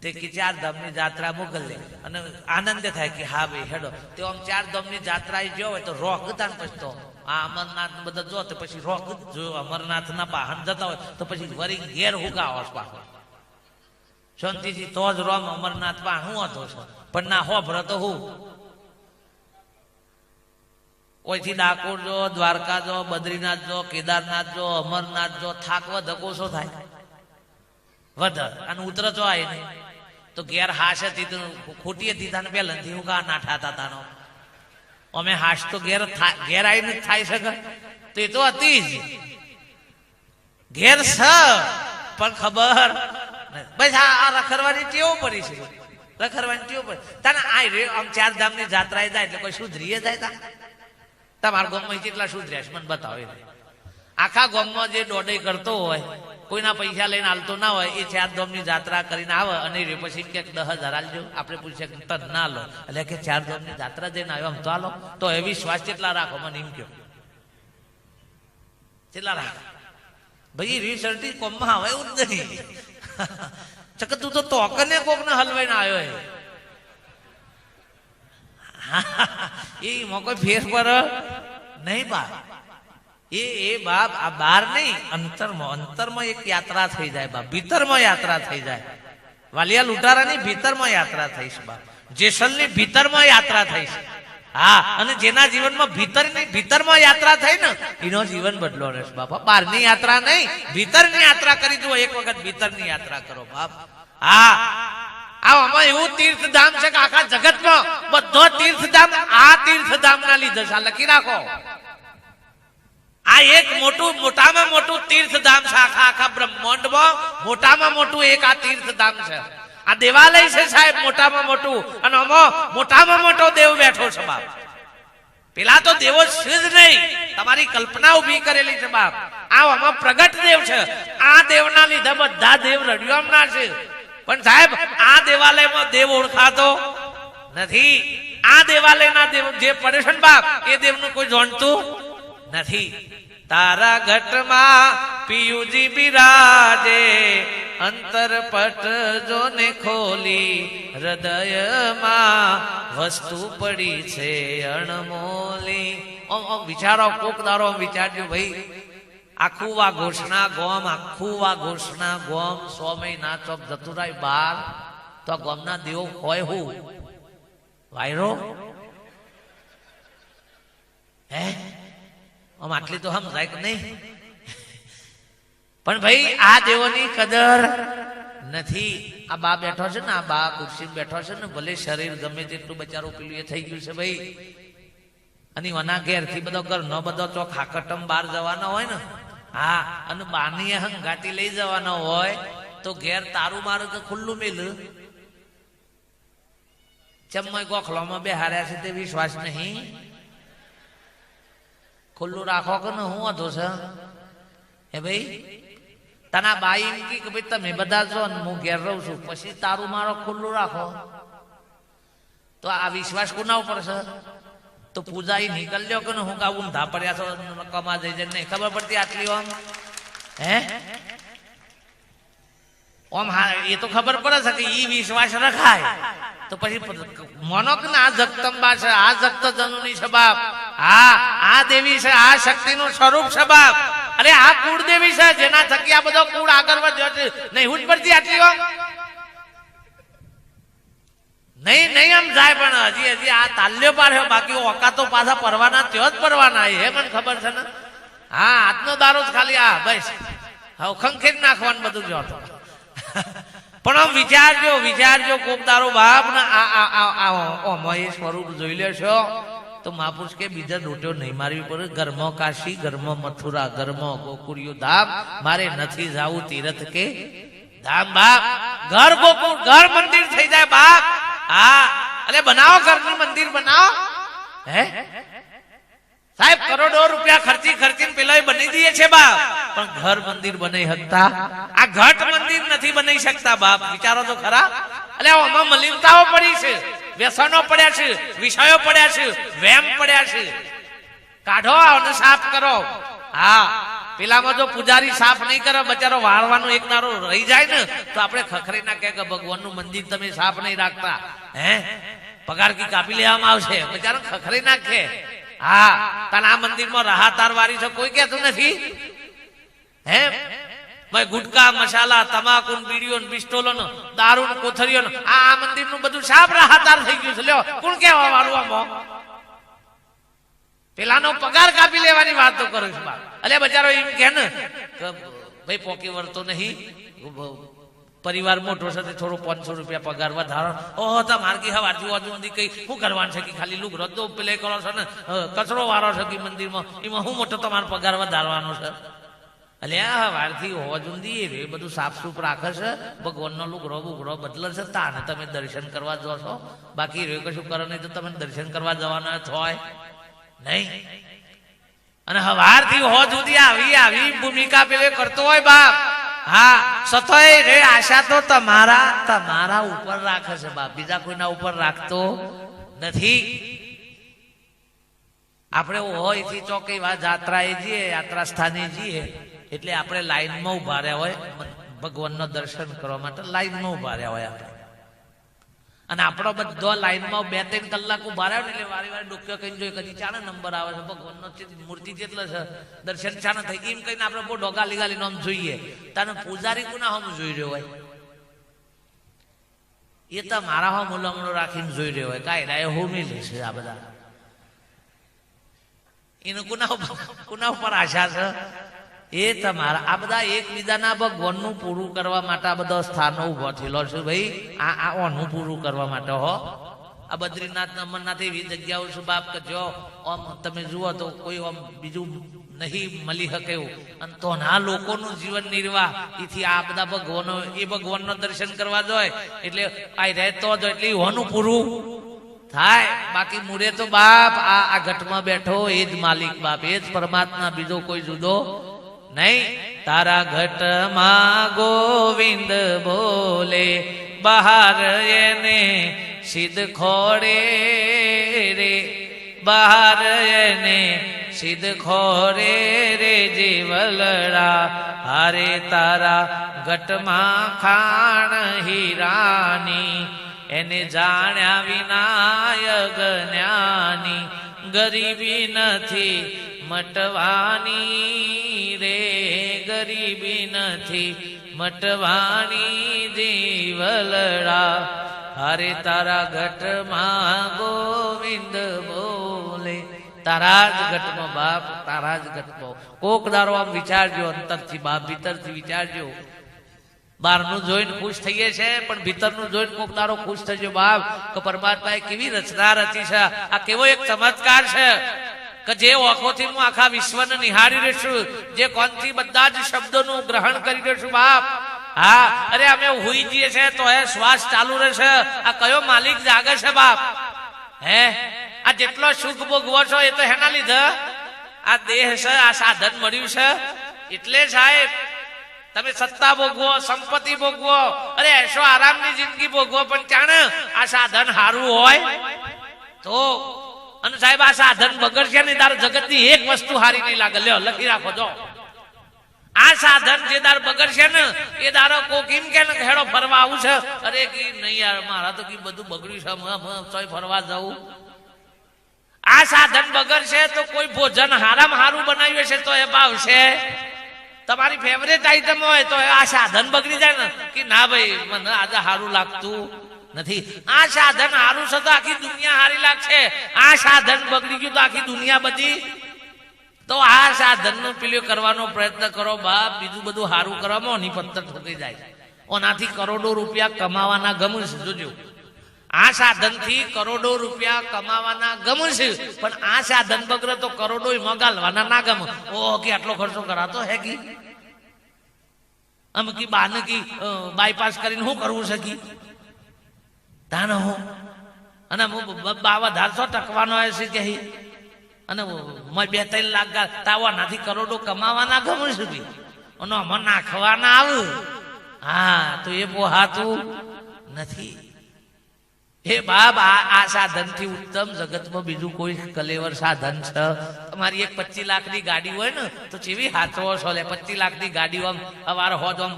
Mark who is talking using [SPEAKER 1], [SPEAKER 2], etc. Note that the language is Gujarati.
[SPEAKER 1] તે કે 4 ધામની જાત્રા મોકલે અને આનંદ થાય કે હા ભાઈ હેડો. તે આમ 4 ધામની જાત્રા જો હોય તો રોક ગતાન પછી તો આ અમરનાથ બધા જો તો પછી રોક જો અમરનાથના બહાન જતા હોય તો પછી વરી ઘેર હુકાવો પાછો શાંતિથી તો જ રોમ અમરનાથ પા હું હતો છો પણ ના હોભરો તો હું ઓયથી ડાકોર જો, દ્વારકા જો, બદ્રીનાથ જો, કેદારનાથ જો, અમરનાથ જો, થાક વધ કોસો થાય વધ અને ઉતર જો આય નહીં તો ઘેર હાશ હતી તો ખોટી હતી તાને પહેલાથી હું કા ના ઠાતા તાનો અમે હાશ તો ઘેર આવીને જ થાય શકે તો એ તો હતી જ ઘેર સ પણ ખબર બસ આ રખડવાની ટેવ પડી છે રખડવાની ટેવ પડી તને આ રે આમ 4 ધામની જાત્રાએ જાય એટલે કોઈ સુધરીએ જાય તા તમારા ગામમાં કેટલા સુધર્યા છે મને બતાવો આખા ગામમાં જે દોડે કરતો હોય કોઈના પૈસા લઈને હાલતો ના હોય એ 4 ધામની જાત્રા કરીને આવે અને રે પછી કે 10,000 હાલજો આપણે પૂછીએ કે તદ ના લો એટલે કે 4 ધામની જાત્રા જઈને આવ્યો આમ તો હાલો તો એ વિશ્વાસ કેટલા રાખો મને એમ કહો કેટલા રાખો ભાઈ રિસર્ટી કોમમાં આવે એવું જ નહીં ચક તું તો તોકને કોકને હલવાઈને આવ્યો એ કોઈ ફેર પર નહીં બાપ એ બાપ આ બહાર નહીં અંતરમાં એક યાત્રા થઈ જાય બાપ ભીતરમાં યાત્રા થઈ જાય વાલિયા લુટારાની ભીતરમાં યાત્રા થઈ છે બાપ જેસલની ભીતરમાં યાત્રા થઈ છે હા અને જેના જીવનમાં ભીતરમાં યાત્રા થઈ ને એનો જીવન બદલો રહેશે બાપા બહારની યાત્રા નહીં ભીતરની યાત્રા કરી દો એક વખત ભીતરની યાત્રા કરો બાપ હા આમાં એવું તીર્થધામ છે કે આખા જગતમાં બધો તીર્થધામ આ તીર્થધામના લીધે છે લખી રાખો આ એક મોટામાં મોટું તીર્થધામ છે આખા બ્રહ્માંડમાં મોટામાં મોટું એક આ તીર્થધામ છે આ દેવાલય છે સાહેબ મોટામાં મોટું અને આમાં મોટામાં મોટો દેવ બેઠો છે બાપ પેલા તો દેવો છે જ નહીં તમારી કલ્પના ઉભી કરેલી છે બાપ આમાં પ્રગટ દેવ છે આ દેવના લીધે બધા દેવ રડિયામના છે પણ સાહેબ આ દેવાલયમાં દેવ ઓળખાતો નથી આ દેવાલયના દેવ જે પડે છે બાપ એ દેવનું કોઈ જાણતું નથી તારા ઘટમાં પિયુજી બિરાજે અંતરપટ જોને ખોલી હૃદયમાં વસ્તુ પડી છે અણમોલી વિચારો કોક દારો વિચારજો ભાઈ આખું વા ઘોષણા ગોમ 100 મહિના ચોક જતુરાય બાર તો ગોમના દેવ હોય હું વાયરો હે આમ આટલી તો સમજાય કે નહીં પણ ભાઈ આ દેવોની કદર નથી આ બા બેઠો છે ને આ બા ખુરશી બેઠો છે ને ભલે શરીર ગમે તેટલું બચારું પેલું એ થઈ ગયું છે ભાઈ અને વના ઘેર થી બધો ઘરનો બધો ચોક હાકટમ બહાર જવાનો હોય ને હા અને બાની હંગાટી લઈ જવાનો હોય તો ઘેર તારું મારું કે ખુલ્લું મેલ ચમય ગોખલામાં બેહાર્યા છે તે વિશ્વાસ નહીં ખુલ્લું રાખો કે ને હું હતો છે હે ભાઈ તના બાઈ એમ કે ભાઈ તમે બધા છો ને હું ઘેર રહું છું પછી તારું મારો ખુલ્લું રાખો તો આ વિશ્વાસ કોના ઉપર છે તો પૂજા નીકળ્યો કે હું કા ઊંધા પડ્યા છો કમા જઈ જાય નહીં ખબર પડતી આટલી આમ હે આમ હા એ તો ખબર પડે છે કે ઈ વિશ્વાસ રખાય તો પછી મોનો કે આ જગદંબા છે આ જગતજનની છે બાપ હા આ દેવી છે આ શક્તિનું સ્વરૂપ છે બાપ અરે આ કુળ દેવી છે જેના થકી આ બધો કુળ આગળ વધ્યો છે નહીં હું જ પડતી આટલી આમ નહીં આમ જાય પણ હજી આ તાલ્યો પાડ્યો બાકી ઓકા તો પાછા પરવાના ત્યો જ પરવાના એ મને ખબર છે ને હા આજનો દારો જ ખાલી આ બસ હવે ખંખેર નાખવાનું બધું જો પણ આમ વિચારજો કોક દારો બાપ ને આ સ્વરૂપ જોઈ લેશો તો મહાપુરુષ કે બીજા રોટો નહીં મારવી પડે ઘરમાં કાશી ઘરમાં મથુરા ઘરમાં ગોકુળિયું ધામ મારે નથી જાવું તીરથ કે ધામ બાપ ઘર ગોકુળ ઘર મંદિર થઈ જાય બાપ હા અરે બનાવો ઘરનું મંદિર બનાવો હે સાહેબ કરોડો રૂપિયા ખર્ચીને પેલા બની દઈએ છે બાપ પણ ઘર મંદિર બનાવી શકતા આ ઘટ મંદિર નથી બનાવી શકતા બાપ વિચારો તો ખરા અરે આમાં મલિનતાઓ પડી છે વ્યસનો પડ્યા છે વિષયો પડ્યા છે વેમ પડ્યા છે કાઢો અને સાફ કરો હા પેલામાં જો પૂજારી સાફ નહીં કરે બચારો વાળવાનો એક દારો રહી જાય ને તો આપણે ખખરી ના કે ભગવાનનું મંદિર તમે સાફ નહીં રાખતા હે પગાર કી કાપી લેવામાં આવશે બચારો ખખરી નાખે હા તને આ મંદિરમાં રાહતાર વાળી છે કોઈ કહેતું નથી હે ભાઈ ગુટકા મસાલા તમાકુ બીડીઓ પિસ્તોલો દારૂ કોથળીઓ આ મંદિરનું બધું સાફ રાહતાર થઈ ગયું છે લ્યો કોણ કેવા વાળું આમાં પેલાનો પગાર કાપી લેવાની વાત તો કરું છું અલે બચારો એમ કે ને ભાઈ પોકી વળતો નહીં પરિવાર મોટો છે થોડો 500 રૂપિયા પગાર વધારો ઓહો તા માર્ગી હવા આજુબાજુ કઈ શું કરવાનું છે કે ખાલી લુક રદ્દો પેલે કરો છો ને કચરો વાળો છે કે મંદિરમાં એમાં હું મોટો તમારો પગાર વધારવાનો છે અલે આ વારથી હોવા જુંદી રે બધું સાફ સૂફ રાખે છે ભગવાનનો લુગડો બુગડો બદલે છે તાને તમે દર્શન કરવા જો છો બાકી રે કશું કરો નહીં તો તમે દર્શન કરવા જવાના હોય નહીં અને હવારથી હો સુધી આવી ભૂમિકા પેલે કરતો હોય બાપ હા સતોય રે આશા તો તમારા ઉપર રાખે છે બાપ બીજા કોઈના ઉપર રાખતો નથી આપણે હોય થી ચોકઈ વાત જાત્રાએ જઈએ યાત્રા સ્થાને જઈએ એટલે આપણે લાઈનમાં ઉભા રહ્યા હોય ભગવાનનો દર્શન કરવા માટે લાઈનમાં ઉભા રહ્યા હોય આપણે અને આપણો બધો લાઈનમાં 2-3 કલાક ઉભા રહ્યો એટલે વારી વારી ડોક્યો કઈ જોઈએ કદી ચાને નંબર આવે છે ભગવાનનો મૂર્તિ જેટલો છે દર્શન ચાને થઈ એમ કહીને આપણે બહુ ડોગાલી ગાલી નામ જોઈએ તને પૂજારી કોના હમ જોઈ રહ્યો હોય એ તો મારા હમ ઉલમણો રાખીને જોઈ રહ્યો હોય કાંઈ એ હોમી લેશે આ બધા એનું કોના ઉપર આશા છે એ તમારા આ બધા એકબીજાના ભગવાનનું પૂરું કરવા માટે આ બધા સ્થાનો ઉભો થયેલો છે ભાઈ આ ઓનું પૂરું કરવા માટે હો આ બદ્રીનાથ અમરનાથ એવી જગ્યાઓ છે બાપ કે જો આમ તમે જુઓ તો કોઈ આમ બીજું નહીં મળી શકે એવું અને તો ના લોકોનું જીવન નિર્વાહ એથી આ બધા ભગવાનો એ ભગવાનનો દર્શન કરવા જોઈએ એટલે આ રહેતો જ એટલે ઓનું પૂરું થાય બાકી મૂળે તો બાપ આ ઘટમાં બેઠો એ જ માલિક બાપ એ જ પરમાત્મા બીજો કોઈ જુદો નહીં તારા ઘટમાં ગોવિંદ બોલે બહાર એને સિદ્ધ ખોડે રે બહાર એને સિદ્ધ ખોરે રે જીવલડા હારે તારા ઘટમાં ખાણ હીરાની એને જાણ્યા વિનાય જ્ઞાની ગરીબી નથી મટવાની રે ગરીબી નથી મટવાની જીવલડા હારે તારા ઘટમાં ગોવિંદ બોલે તારા જ ઘટમાં બાપ તારા જ ઘટમાં કોક દારો આમ વિચારજો અંતરથી બાપ ભીતરથી વિચારજો બહારનું જોઈને ખુશ થઈએ છે પણ ભીતરનું જોઈને કોક દારો ખુશ થજો બાપ કે પરમાત્માએ કેવી રચના રચી છે આ કેવો એક ચમત્કાર છે કે જે ઓખોથી હું આખા વિશ્વને નિહાળી રહીશું જે કોનથી બધા જ શબ્દોનું ગ્રહણ કરી રહીશું બાપ હા અરે અમે હુઈ જઈએ છે તો એ શ્વાસ ચાલુ રહેશે આ કયો માલિક જાગે છે બાપ હે આ જેટલો સુખ ભોગવો છો એ તો હેના લીધે આ દેહ છે આ સાધન મળ્યું છે એટલે સાહેબ તમે સત્તા ભોગવો સંપત્તિ ભોગવો અરે એશો આરામની જિંદગી ભોગવો પણ જાણે આ સાધન હારું હોય તો અને સાહેબ આ સાધન બગડશે ને તાર જગતની એક વસ્તુ હારી નહીં લાગે લ્યો લખી રાખો જો આ સાધન જે દાર બગડશે ને એ દારો કોક એમ કે હેડો ફરવા આવું છે અરે કે નહીં યાર મારા તો બધું બગડ્યું છે ફરવા જવું આ સાધન બગડશે તો કોઈ ભોજન હારામ હારું બનાવ્યું છે તો એ ભાવશે તમારી ફેવરેટ આઈટમ હોય તો આ સાધન બગડી જાય ને કે ના ભાઈ મને આજે હારું લાગતું નથી આ સાધન હારું છે તો આખી દુનિયા હારી લાગશે આ સાધન બગડી ગયું તો આખી દુનિયા બધી તો આ સાધન નો પેલો કરવાનો પ્રયત્ન કરો બાપ બીજું બધું હારું કરવામાં ઓની પત્તર થતી જાય ઓનાથી કરોડો રૂપિયા કમાવાના ગમશે જોજો આ સાધન થી કરોડો રૂપિયા કમાવાના ગમશે પણ આ સાધન બગડે તો કરોડો મગાલવાના ના ગમ ઓહ કે આટલો ખર્ચો કરાતો હે કી અમ કી બાને કી બાયપાસ કરીને શું કરવું છે કી તાનો હું અને બાવા 150 ટકવાનો છે કે અને 2-3 લાખ તાવા નથી કરોડો કમાવાના ગમે સુધી અને આમાં નાખવાના આવ હા તો એ પોહાતું નથી હે બાપ આ સાધન થી ઉત્તમ જગતમાં બીજું કોઈ કલેવર સાધન છે? તમારી એક 25 લાખની ગાડી હોય ને તો ચેવી હાથવો છો લે 25 લાખની ગાડી આમ અવાર હોજ આમ